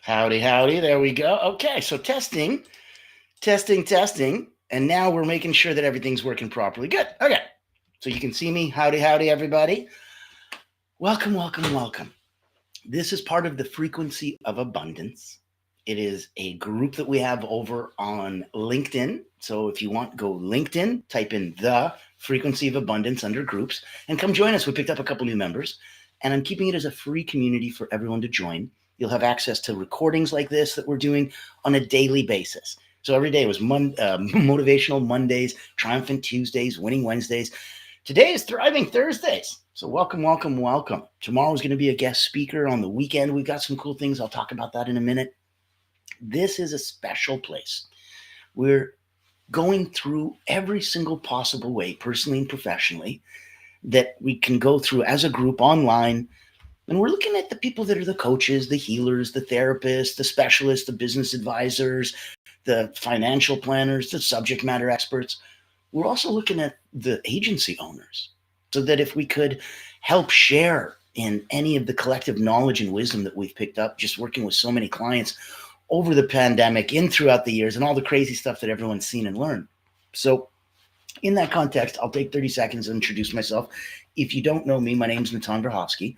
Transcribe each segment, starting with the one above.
Howdy, howdy. There we go. Okay, so testing. And now we're making sure that everything's working properly. Good. Okay. So you can see me. Howdy, howdy, everybody. Welcome. This is part of the Frequency of Abundance. It is a group that we have over on LinkedIn. So if you want, go LinkedIn, type in the Frequency of Abundance under groups, and come join us. We picked up a couple new members, and I'm keeping it as a free community for everyone to join. You'll have access to recordings like this that we're doing on a daily basis. So every day was Motivational Mondays, Triumphant Tuesdays, Winning Wednesdays. Today is Thriving Thursdays. So welcome. Tomorrow is going to be a guest speaker. On the weekend, we've got some cool things. I'll talk about that in a minute. This is a special place. We're going through every single possible way, personally and professionally, that we can go through as a group online. And we're looking at the people that are the coaches, the healers, the therapists, the specialists, the business advisors, the financial planners, the subject matter experts. We're also looking at the agency owners, so that if we could help share in any of the collective knowledge and wisdom that we've picked up just working with so many clients over the pandemic and throughout the years and all the crazy stuff that everyone's seen and learned. So in that context, I'll take 30 seconds to introduce myself. If you don't know me, my name's Natan Verhovsky.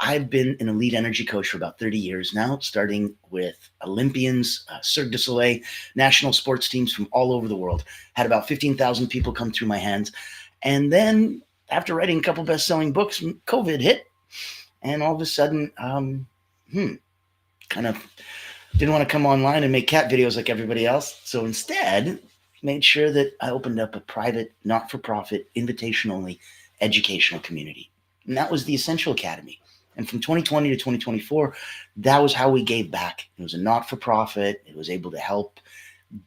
I've been an elite energy coach for about 30 years now, starting with Olympians, Cirque du Soleil, national sports teams from all over the world. Had about 15,000 people come through my hands. And then after writing a couple best-selling books, COVID hit. And all of a sudden, kind of didn't want to come online and make cat videos like everybody else. So instead, made sure that I opened up a private, not-for-profit, invitation-only educational community. And that was the Essential Academy. And from 2020 to 2024, that was how we gave back. It was a not-for-profit. It was able to help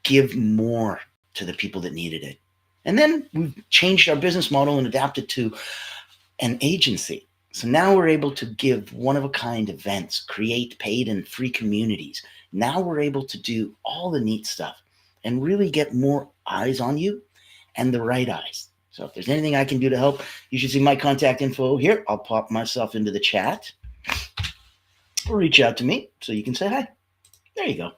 give more to the people that needed it. And then we've changed our business model and adapted to an agency. So now we're able to give one-of-a-kind events, create paid and free communities. Now we're able to do all the neat stuff and really get more eyes on you and the right eyes. So if there's anything I can do to help, you should see my contact info here. I'll pop myself into the chat or reach out to me so you can say hi. There you go.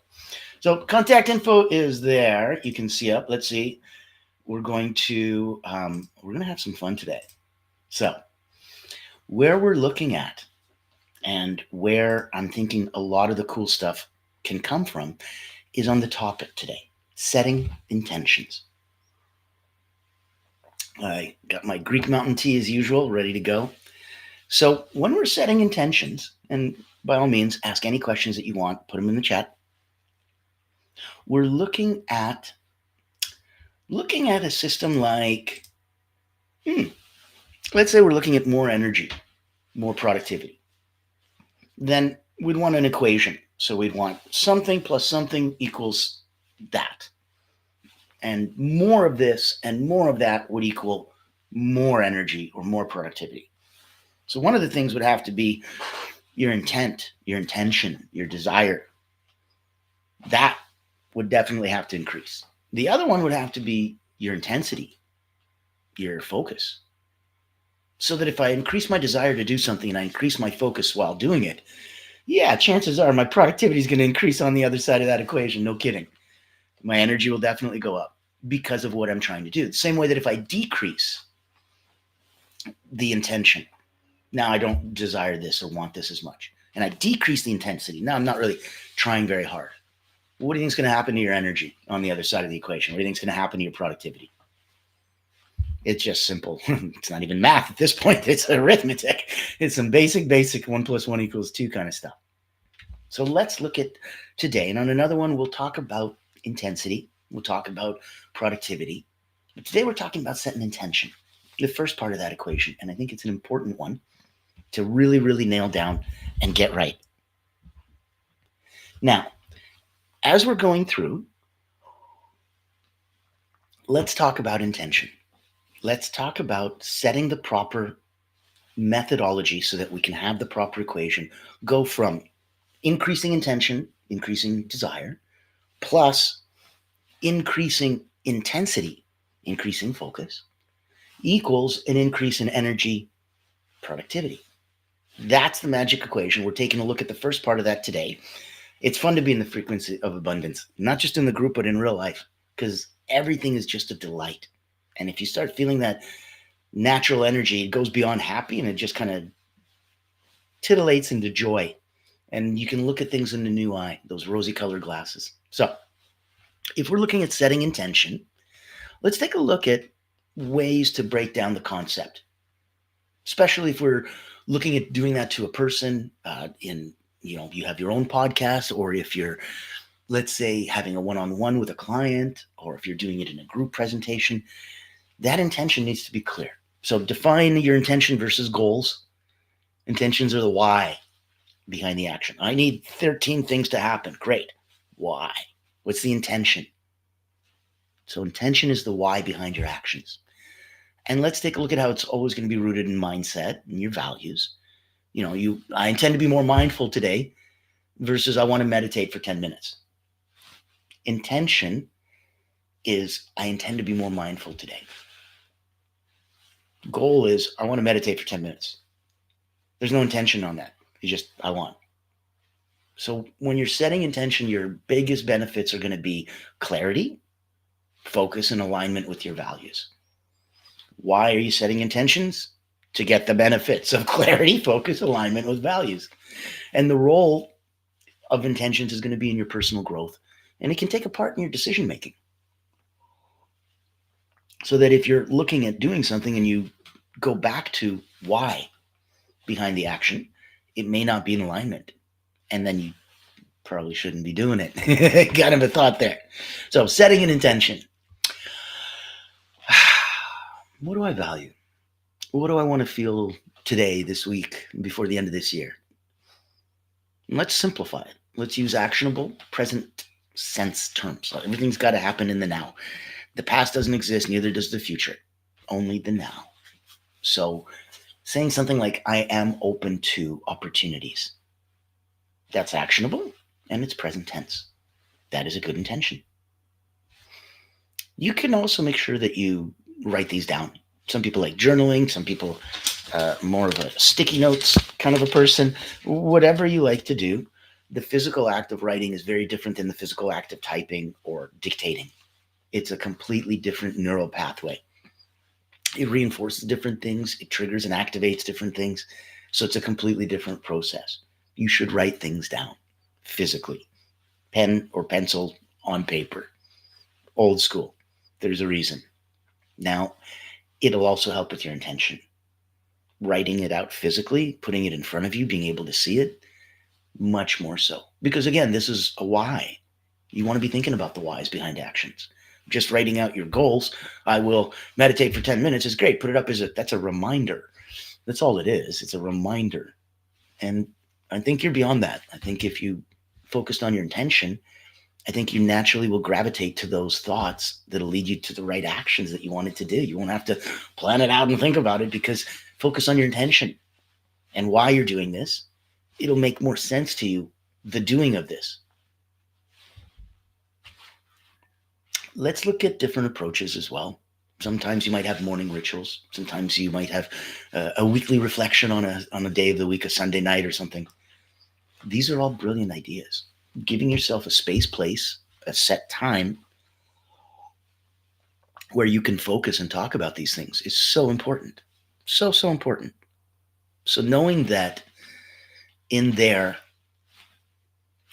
So contact info is there. You can see up. Let's see. We're going to have some fun today. So where we're looking at and where I'm thinking a lot of the cool stuff can come from is on the topic today, setting intentions. I got my Greek mountain tea as usual, ready to go. So when we're setting intentions, and by all means, ask any questions that you want, put them in the chat. We're looking at a system like, let's say we're looking at more energy, more productivity. Then we'd want an equation. So we'd want something plus something equals that. And more of this and more of that would equal more energy or more productivity. So one of the things would have to be your intent, your intention, your desire. That would definitely have to increase. The other one would have to be your intensity, your focus. So that if I increase my desire to do something and I increase my focus while doing it, yeah, chances are my productivity is going to increase on the other side of that equation. No kidding. My energy will definitely go up because of what I'm trying to do. The same way that if I decrease the intention, now I don't desire this or want this as much, and I decrease the intensity, now I'm not really trying very hard. What do you think is going to happen to your energy on the other side of the equation? What do you think is going to happen to your productivity? It's just simple. It's not even math at this point. It's arithmetic. It's some basic 1 + 1 = 2 kind of stuff. So let's look at today. And on another one, we'll talk about intensity. We'll talk about productivity. But today we're talking about setting intention, the first part of that equation. And I think it's an important one to really, really nail down and get right. Now, as we're going through, let's talk about intention. Let's talk about setting the proper methodology so that we can have the proper equation go from increasing intention, increasing desire, plus increasing intensity, increasing focus, equals an increase in energy, productivity. That's the magic equation. We're taking a look at the first part of that today. It's fun to be in the frequency of abundance, not just in the group, but in real life, because everything is just a delight. And if you start feeling that natural energy, it goes beyond happy and it just kind of titillates into joy. And you can look at things in a new eye, those rosy colored glasses. So if we're looking at setting intention, let's take a look at ways to break down the concept, especially if we're looking at doing that to a person you have your own podcast, or if you're, let's say, having a one-on-one with a client, or if you're doing it in a group presentation, that intention needs to be clear. So define your intention versus goals. Intentions are the why behind the action. I need 13 things to happen. Great. Why? What's the intention? So intention is the why behind your actions. And let's take a look at how it's always going to be rooted in mindset and your values. I intend to be more mindful today versus I want to meditate for 10 minutes. Intention is I intend to be more mindful today. Goal is I want to meditate for 10 minutes. There's no intention on that. I want. So when you're setting intention, your biggest benefits are going to be clarity, focus, and alignment with your values. Why are you setting intentions? To get the benefits of clarity, focus, alignment with values. And the role of intentions is going to be in your personal growth. And it can take a part in your decision making. So that if you're looking at doing something and you go back to why behind the action, it may not be in alignment. And then you probably shouldn't be doing it. Kind of a thought there. So setting an intention. What do I value? What do I want to feel today, this week, before the end of this year? Let's simplify it. Let's use actionable, present sense terms. Everything's got to happen in the now. The past doesn't exist, neither does the future. Only the now. So saying something like, I am open to opportunities. That's actionable, and it's present tense. That is a good intention. You can also make sure that you write these down. Some people like journaling, some people more of a sticky notes kind of a person. Whatever you like to do, the physical act of writing is very different than the physical act of typing or dictating. It's a completely different neural pathway. It reinforces different things. It triggers and activates different things. So it's a completely different process. You should write things down physically, pen or pencil on paper, old school. There's a reason. Now, it'll also help with your intention. Writing it out physically, putting it in front of you, being able to see it, much more so. Because again, this is a why. You want to be thinking about the whys behind actions. Just writing out your goals, I will meditate for 10 minutes is great. Put it up that's a reminder. That's all it is. It's a reminder. And I think you're beyond that. I think if you focused on your intention, I think you naturally will gravitate to those thoughts that'll lead you to the right actions that you wanted to do. You won't have to plan it out and think about it, because focus on your intention and why you're doing this. It'll make more sense to you, the doing of this. Let's look at different approaches as well. Sometimes you might have morning rituals. Sometimes you might have a weekly reflection on a day of the week, a Sunday night or something. These are all brilliant ideas. Giving yourself a space, place, a set time where you can focus and talk about these things is so important. So important. So knowing that in their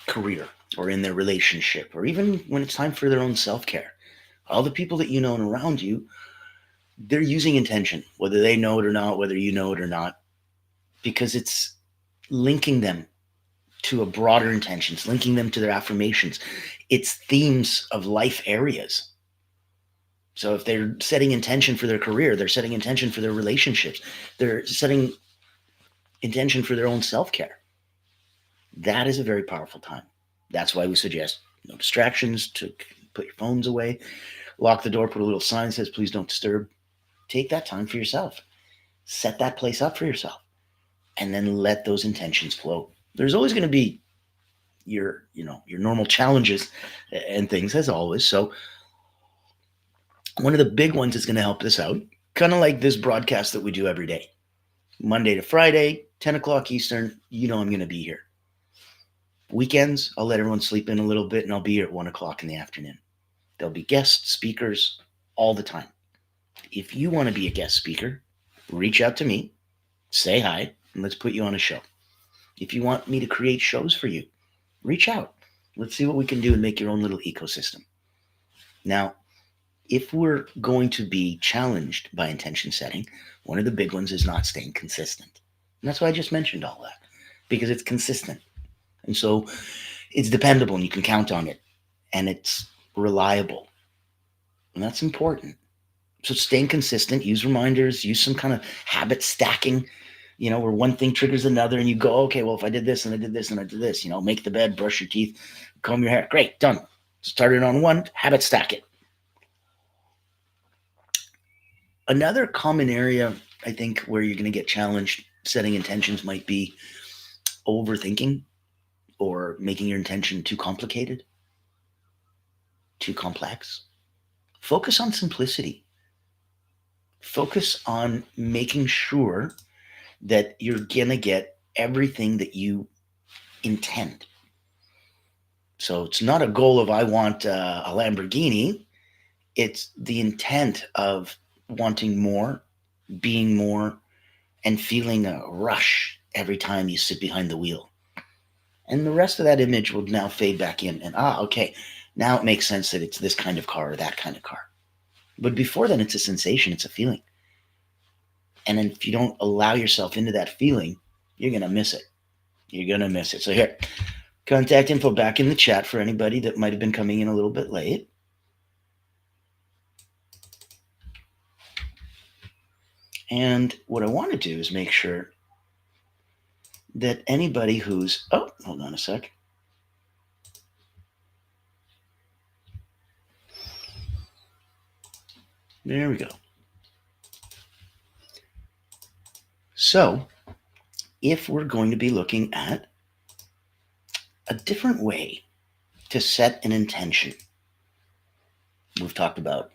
career or in their relationship, or even when it's time for their own self-care, all the people that you know and around you, they're using intention, whether they know it or not, whether you know it or not, because it's linking them to a broader intentions, linking them to their affirmations. It's themes of life areas. So if they're setting intention for their career, they're setting intention for their relationships, they're setting intention for their own self-care. That is a very powerful time. That's why we suggest no distractions, to put your phones away, lock the door, put a little sign that says, please don't disturb. Take that time for yourself. Set that place up for yourself. And then let those intentions flow. There's always going to be your normal challenges and things, as always. So one of the big ones is going to help this out, kind of like this broadcast that we do every day. Monday to Friday, 10 o'clock Eastern, I'm going to be here. Weekends, I'll let everyone sleep in a little bit and I'll be here at 1 o'clock in the afternoon. There'll be guest speakers all the time. If you want to be a guest speaker, reach out to me, say hi, and let's put you on a show. If you want me to create shows for you, reach out. Let's see what we can do and make your own little ecosystem. Now, if we're going to be challenged by intention setting, one of the big ones is not staying consistent. And that's why I just mentioned all that, because it's consistent. And so it's dependable and you can count on it and it's reliable. And that's important. So staying consistent, use reminders, use some kind of habit stacking, where one thing triggers another and you go, okay, well, if I did this and I did this and I did this, make the bed, brush your teeth, comb your hair. Great, done. Started on one, habit stack it. Another common area, I think, where you're going to get challenged setting intentions might be overthinking or making your intention too complicated, too complex. Focus on simplicity. Focus on making sure that you're going to get everything that you intend. So it's not a goal of I want a Lamborghini. It's the intent of wanting more, being more, and feeling a rush every time you sit behind the wheel. And the rest of that image will now fade back in. And okay, now it makes sense that it's this kind of car or that kind of car. But before then, it's a sensation, it's a feeling. And then if you don't allow yourself into that feeling, you're going to miss it. You're going to miss it. So here, contact info back in the chat for anybody that might have been coming in a little bit late. And what I want to do is make sure that anybody who's, hold on a sec. There we go. So if we're going to be looking at a different way to set an intention, we've talked about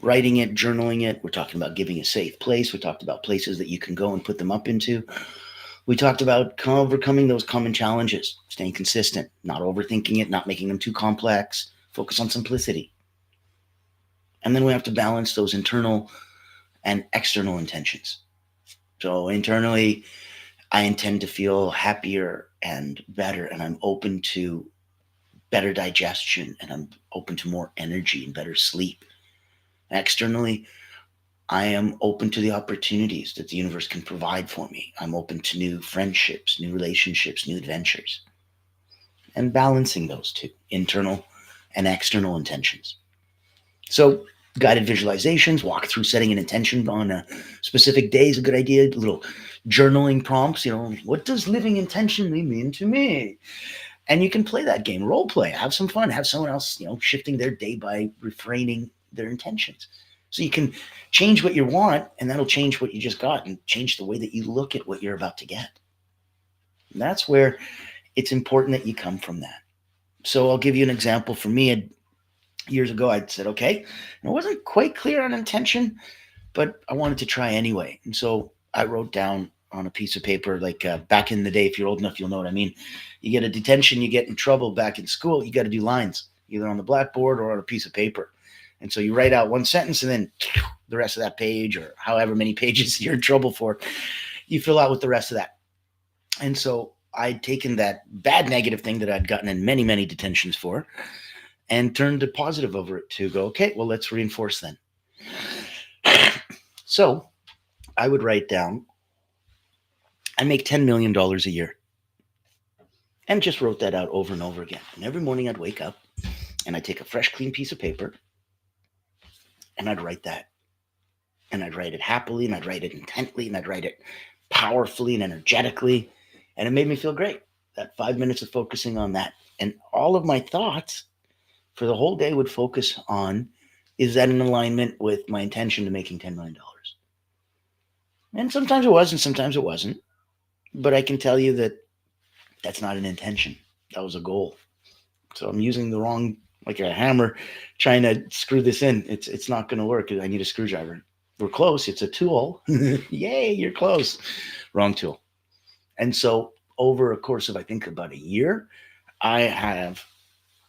writing it, journaling it. We're talking about giving a safe place. We talked about places that you can go and put them up into. We talked about overcoming those common challenges, staying consistent, not overthinking it, not making them too complex, focus on simplicity. And then we have to balance those internal and external intentions. So internally, I intend to feel happier and better, and I'm open to better digestion, and I'm open to more energy and better sleep. Externally, I am open to the opportunities that the universe can provide for me. I'm open to new friendships, new relationships, new adventures, and balancing those two, internal and external intentions. So guided visualizations, walk through setting an intention on a specific day is a good idea. Little journaling prompts, what does living intentionally mean to me? And you can play that game, role play, have some fun, have someone else, shifting their day by refraining their intentions. So you can change what you want, and that'll change what you just got and change the way that you look at what you're about to get. And that's where it's important that you come from that. So I'll give you an example. For me, years ago, I'd said, okay, I wasn't quite clear on intention, but I wanted to try anyway. And so I wrote down on a piece of paper, like back in the day, if you're old enough, you'll know what I mean. You get a detention, you get in trouble back in school, you got to do lines, either on the blackboard or on a piece of paper. And so you write out one sentence and then the rest of that page, or however many pages you're in trouble for, you fill out with the rest of that. And so I'd taken that bad negative thing that I'd gotten in many, many detentions for and turned a positive over it to go, okay, well, let's reinforce then. So I would write down, I make $10 million a year. And just wrote that out over and over again. And every morning I'd wake up and I'd take a fresh, clean piece of paper and I'd write that. And I'd write it happily, and I'd write it intently, and I'd write it powerfully and energetically. And it made me feel great. That 5 minutes of focusing on that. And all of my thoughts for the whole day would focus on, is that in alignment with my intention to making $10 million? And sometimes it was, and sometimes it wasn't. But I can tell you that that's not an intention. That was a goal. So I'm using the wrong, like a hammer, trying to screw this in. It's not going to work. I need a screwdriver. We're close. It's a tool. Yay, you're close. Wrong tool. And so over a course of, I think, about a year, I have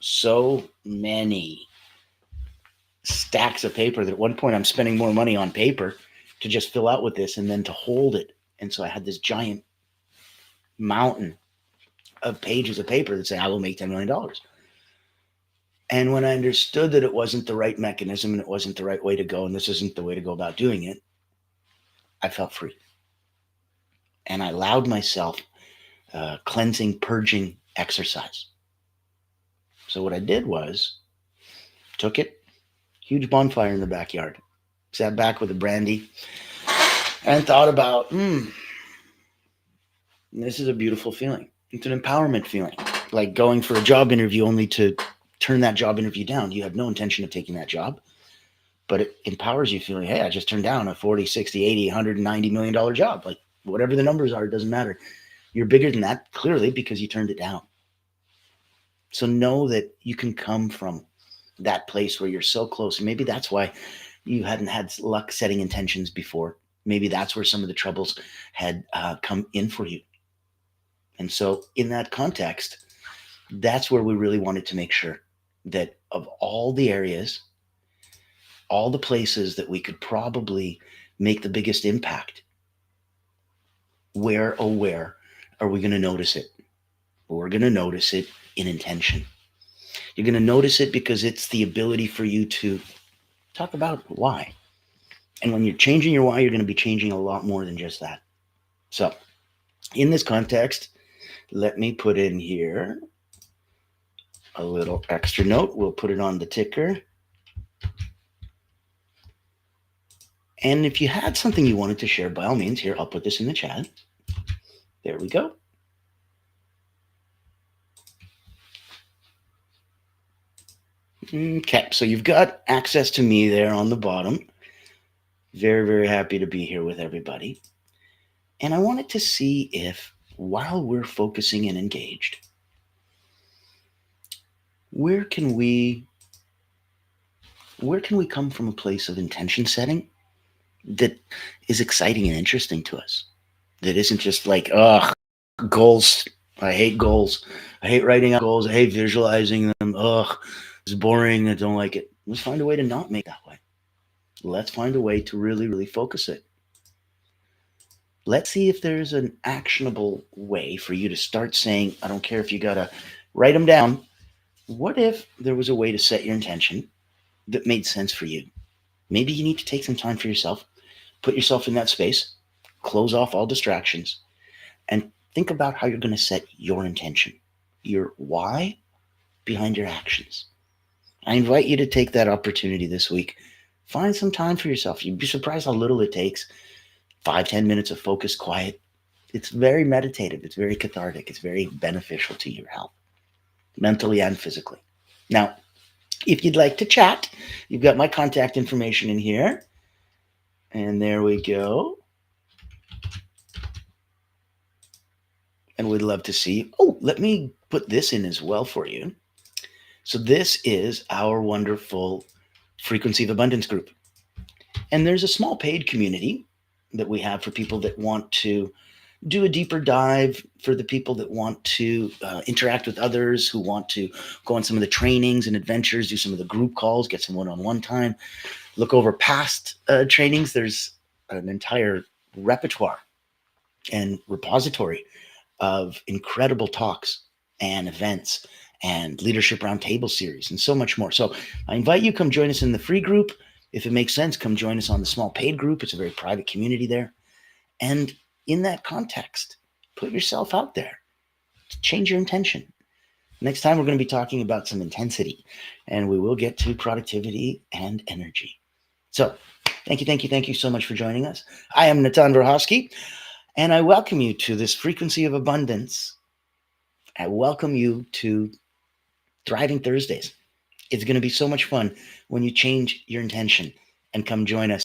so many stacks of paper that at one point I'm spending more money on paper to just fill out with this and then to hold it. And so I had this giant mountain of pages of paper that say, I will make $10 million. And when I understood that it wasn't the right mechanism and it wasn't the right way to go, and this isn't the way to go about doing it, I felt free. And I allowed myself cleansing, purging exercise. So what I did was took it, huge bonfire in the backyard, sat back with a brandy, and thought about, this is a beautiful feeling. It's an empowerment feeling, like going for a job interview only to turn that job interview down. You have no intention of taking that job, but it empowers you feeling, hey, I just turned down a 40, 60, 80, $190 million job. Like whatever the numbers are, it doesn't matter. You're bigger than that, clearly, because you turned it down. So know that you can come from that place where you're so close. And maybe that's why you hadn't had luck setting intentions before. Maybe that's where some of the troubles had come in for you. And so in that context, that's where we really wanted to make sure that of all the areas, all the places that we could probably make the biggest impact, where are we going to notice it? We're going to notice it in intention. You're going to notice it because it's the ability for you to talk about why. And when you're changing your why, you're going to be changing a lot more than just that. So in this context, let me put in here a little extra note. We'll put it on the ticker. And if you had something you wanted to share, by all means, here, I'll put this in the chat. There we go. Okay, so you've got access to me there on the bottom. Very, very happy to be here with everybody. And I wanted to see if, while we're focusing and engaged, where can we come from a place of intention setting that is exciting and interesting to us? That isn't just like, goals. I hate goals. I hate writing out goals. I hate visualizing them. It's boring. I don't like it. Let's find a way to not make it that way. Let's find a way to really, really focus it. Let's see if there's an actionable way for you to start saying, I don't care if you got to write them down. What if there was a way to set your intention that made sense for you? Maybe you need to take some time for yourself, put yourself in that space, close off all distractions, and think about how you're going to set your intention, your why behind your actions. I invite you to take that opportunity this week. Find some time for yourself. You'd be surprised how little it takes. 5-10 minutes of focused quiet. It's very meditative. It's very cathartic. It's very beneficial to your health, mentally and physically. Now, if you'd like to chat, you've got my contact information in here. And there we go. And we'd love to see. Oh, let me put this in as well for you. So this is our wonderful Frequency of Abundance group. And there's a small paid community that we have for people that want to do a deeper dive, for the people that want to interact with others, who want to go on some of the trainings and adventures, do some of the group calls, get some one-on-one time, look over past trainings. There's an entire repertoire and repository of incredible talks and events and leadership roundtable series and so much more. So I invite you, come join us in the free group. If it makes sense, come join us on the small paid group. It's a very private community there. And in that context, put yourself out there. Change your intention. Next time, we're going to be talking about some intensity, and we will get to productivity and energy. So thank you so much for joining us. I am Natan Verhofsky, and I welcome you to this Frequency of Abundance. I welcome you to Thriving Thursdays. It's going to be so much fun when you change your intention and come join us.